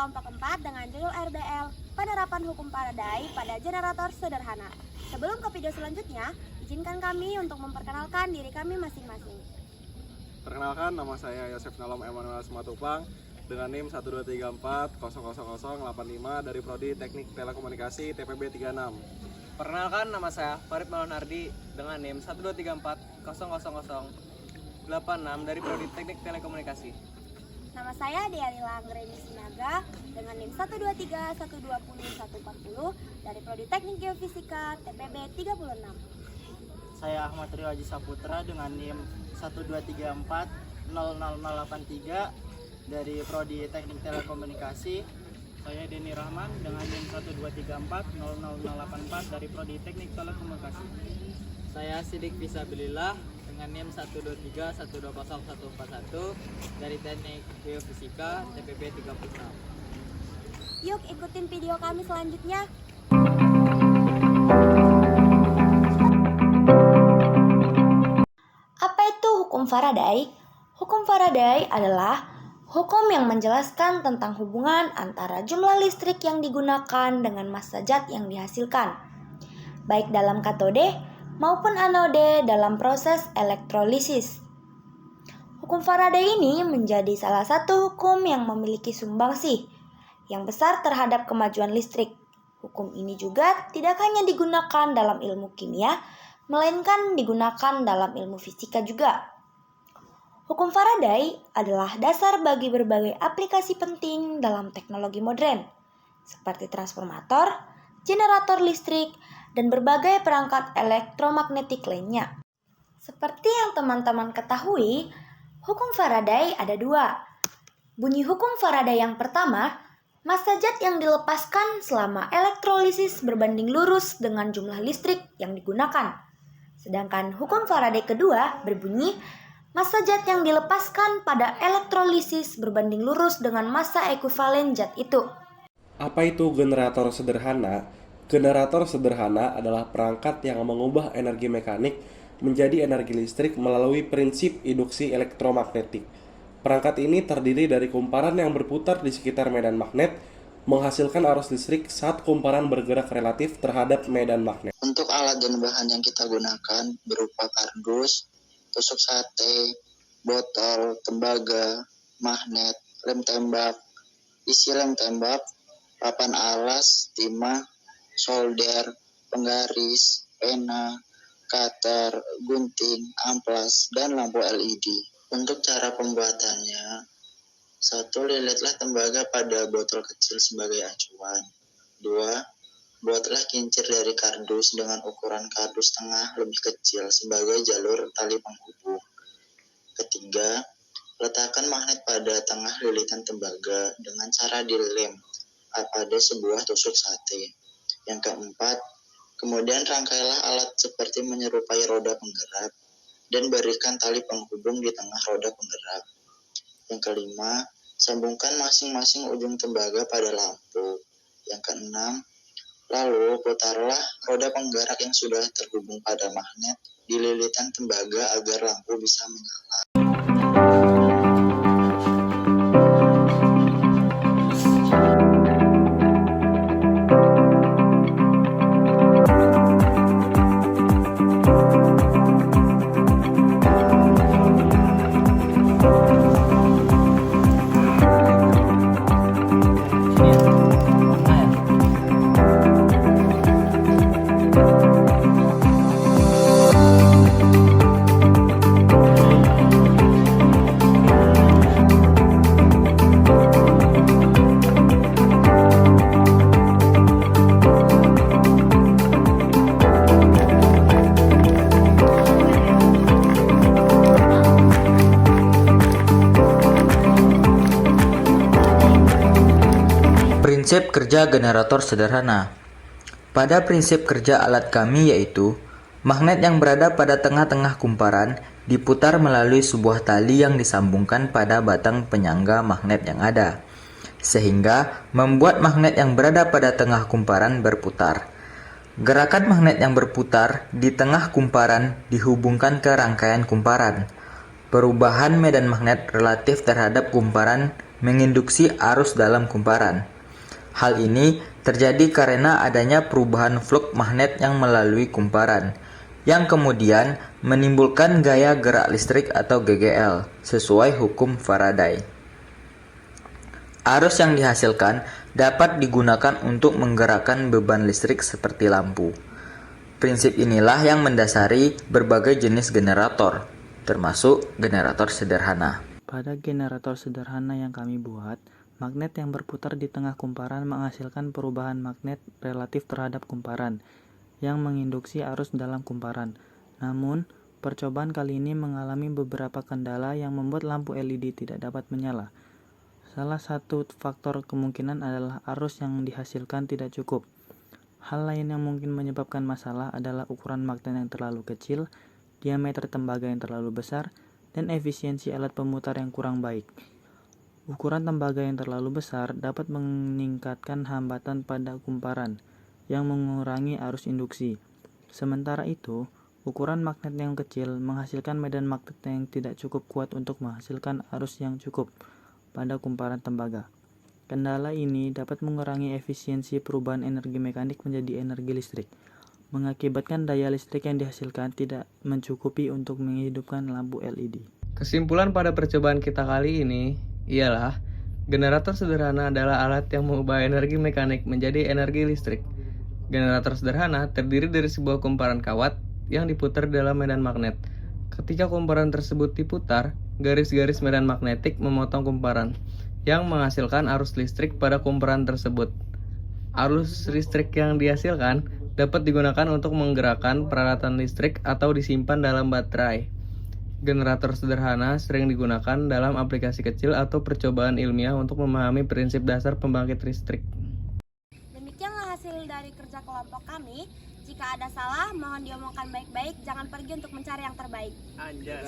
kelompok 4 dengan judul RDL, Penerapan Hukum Faraday pada Generator Sederhana. Sebelum ke video selanjutnya, izinkan kami untuk memperkenalkan diri kami masing-masing. Perkenalkan, nama saya Yosef Nalom Emanuel Simatupang dengan NIM 123400085 dari Prodi Teknik Telekomunikasi TPB 36. Perkenalkan, nama saya Farid Malonardi dengan NIM 123400086 dari Prodi Teknik Telekomunikasi. Nama saya Dealila Anggreni Sinaga dengan NIM 123120140 dari Prodi Teknik Geofisika TPB 36. Saya Ahmad Rio Haji Saputra dengan NIM 123400083 dari Prodi Teknik Telekomunikasi. Saya Denny Rahman dengan NIM 123400084 dari Prodi Teknik Telekomunikasi. Saya Sidik Fisabilillah dengan NIM 123120141 dari Teknik Geofisika TPB 36. Yuk ikutin video kami selanjutnya. Apa itu hukum Faraday? Hukum Faraday adalah hukum yang menjelaskan tentang hubungan antara jumlah listrik yang digunakan dengan massa zat yang dihasilkan, baik dalam katode maupun anode dalam proses elektrolisis. Hukum Faraday ini menjadi salah satu hukum yang memiliki sumbangsih yang besar terhadap kemajuan listrik. Hukum ini juga tidak hanya digunakan dalam ilmu kimia, melainkan digunakan dalam ilmu fisika juga. Hukum Faraday adalah dasar bagi berbagai aplikasi penting dalam teknologi modern, seperti transformator, generator listrik, dan berbagai perangkat elektromagnetik lainnya. Seperti yang teman-teman ketahui, hukum Faraday ada dua. Bunyi hukum Faraday yang pertama, massa zat yang dilepaskan selama elektrolisis berbanding lurus dengan jumlah listrik yang digunakan. Sedangkan hukum Faraday kedua berbunyi, massa zat yang dilepaskan pada elektrolisis berbanding lurus dengan massa ekuivalen zat itu. Apa itu generator sederhana? Generator sederhana adalah perangkat yang mengubah energi mekanik menjadi energi listrik melalui prinsip induksi elektromagnetik. Perangkat ini terdiri dari kumparan yang berputar di sekitar medan magnet, menghasilkan arus listrik saat kumparan bergerak relatif terhadap medan magnet. Untuk alat dan bahan yang kita gunakan berupa kardus, tusuk sate, botol, tembaga, magnet, lem tembak, isi lem tembak, papan alas, timah, solder, penggaris, pena, cutter, gunting, amplas, dan lampu LED. Untuk cara pembuatannya, 1. Lilitlah tembaga pada botol kecil sebagai acuan. 2. Buatlah kincir dari kardus dengan ukuran kardus tengah lebih kecil sebagai jalur tali penghubung. 3. Letakkan magnet pada tengah lilitan tembaga dengan cara dilem pada sebuah tusuk sate. Yang 4, kemudian rangkailah alat seperti menyerupai roda penggerak dan berikan tali penghubung di tengah roda penggerak. Yang 5, sambungkan masing-masing ujung tembaga pada lampu. Yang 6, lalu putarlah roda penggerak yang sudah terhubung pada magnet di lilitan tembaga agar lampu bisa menyala. Prinsip kerja generator sederhana. Pada prinsip kerja alat kami yaitu, magnet yang berada pada tengah-tengah kumparan diputar melalui sebuah tali yang disambungkan pada batang penyangga magnet yang ada, sehingga membuat magnet yang berada pada tengah kumparan berputar. Gerakan magnet yang berputar di tengah kumparan dihubungkan ke rangkaian kumparan. Perubahan medan magnet relatif terhadap kumparan menginduksi arus dalam kumparan. Hal ini terjadi karena adanya perubahan flux magnet yang melalui kumparan, yang kemudian menimbulkan gaya gerak listrik atau GGL sesuai hukum Faraday. Arus yang dihasilkan dapat digunakan untuk menggerakkan beban listrik seperti lampu. Prinsip inilah yang mendasari berbagai jenis generator, termasuk generator sederhana. Pada generator sederhana yang kami buat, magnet yang berputar di tengah kumparan menghasilkan perubahan magnet relatif terhadap kumparan yang menginduksi arus dalam kumparan. Namun, percobaan kali ini mengalami beberapa kendala yang membuat lampu LED tidak dapat menyala. Salah satu faktor kemungkinan adalah arus yang dihasilkan tidak cukup. Hal lain yang mungkin menyebabkan masalah adalah ukuran magnet yang terlalu kecil, diameter tembaga yang terlalu besar, dan efisiensi alat pemutar yang kurang baik. Ukuran tembaga yang terlalu besar dapat meningkatkan hambatan pada kumparan, yang mengurangi arus induksi. Sementara itu, ukuran magnet yang kecil menghasilkan medan magnet yang tidak cukup kuat untuk menghasilkan arus yang cukup pada kumparan tembaga. Kendala ini dapat mengurangi efisiensi perubahan energi mekanik menjadi energi listrik, mengakibatkan daya listrik yang dihasilkan tidak mencukupi untuk menghidupkan lampu LED. Kesimpulan pada percobaan kita kali ini ialah generator sederhana adalah alat yang mengubah energi mekanik menjadi energi listrik. Generator sederhana terdiri dari sebuah kumparan kawat yang diputar dalam medan magnet. Ketika kumparan tersebut diputar, garis-garis medan magnetik memotong kumparan yang menghasilkan arus listrik pada kumparan tersebut. Arus listrik yang dihasilkan dapat digunakan untuk menggerakkan peralatan listrik atau disimpan dalam baterai. Generator sederhana sering digunakan dalam aplikasi kecil atau percobaan ilmiah untuk memahami prinsip dasar pembangkit listrik. Demikianlah hasil dari kerja kelompok kami. Jika ada salah, mohon diomongkan baik-baik. Jangan pergi untuk mencari yang terbaik. Anjas.